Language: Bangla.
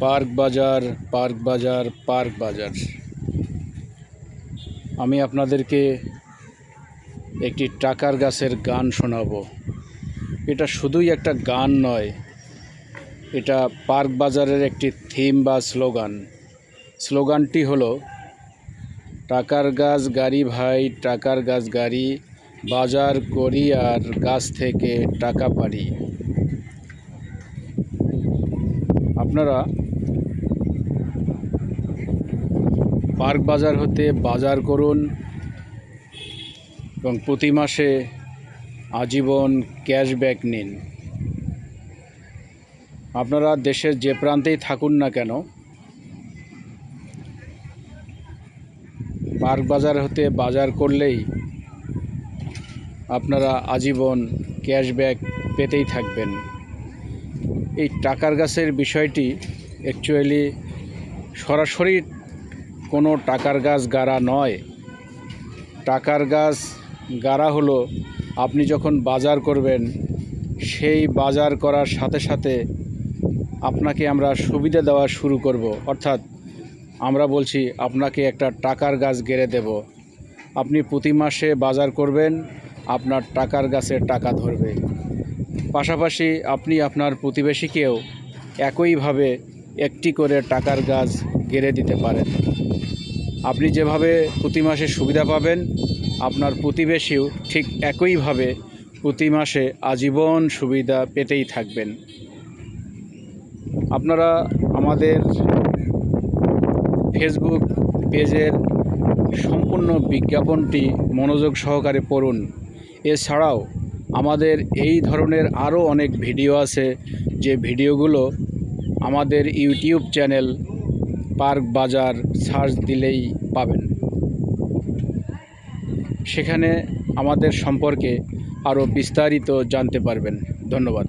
পার্ক বাজার, পার্ক বাজার, পার্ক বাজার। আমি আপনাদেরকে একটি টাকার গাছের গান শোনাবো। এটা শুধুই একটা গান নয়, এটা পার্ক বাজারের একটি থিম বা স্লোগান। স্লোগানটি হলো, টাকার গাছ গাড়ি ভাই, টাকার গাছ গাড়ি, বাজার করি আর গাছ থেকে টাকা পারি। আপনারা পার্ক বাজার হতে বাজার করুন এবং প্রতি মাসে আজীবন ক্যাশব্যাক নিন। আপনারা দেশের যে প্রান্তেই থাকুন না কেন, পার্ক বাজার হতে বাজার করলেই আপনারা আজীবন ক্যাশব্যাক পেতেই থাকবেন। এই টাকার গাছের বিষয়টি অ্যাকচুয়ালি সরাসরি কোনো টাকার গাছ গাড়া নয়। টাকার গাছ গাড়া হলো আপনি যখন বাজার করবেন, সেই বাজার করার সাথে সাথে আপনাকে আমরা সুবিধা দেওয়া শুরু করব। অর্থাৎ আমরা বলছি আপনাকে একটা টাকার গাছ গেড়ে দেব। আপনি প্রতি মাসে বাজার করবেন, আপনার টাকার গাছে টাকা ধরবে। পাশাপাশি আপনি আপনার প্রতিবেশীকেও একইভাবে একটি করে টাকার গাছ গেড়ে দিতে পারেন। আপনি যেভাবে প্রতি মাসে সুবিধা পাবেন, আপনার প্রতিবেশীও ঠিক একইভাবে প্রতি মাসে আজীবন সুবিধা পেতেই থাকবেন। আপনারা আমাদের ফেসবুক পেজের সম্পূর্ণ বিজ্ঞাপনটি মনোযোগ সহকারে পড়ুন। এছাড়াও আমাদের এই ধরনের আরও অনেক ভিডিও আছে, যে ভিডিওগুলো আমাদের ইউটিউব চ্যানেল পার্ক বাজার সার্চ দিলেই পাবেন। সেখানে আমাদের সম্পর্কে আরও বিস্তারিত জানতে পারবেন। ধন্যবাদ।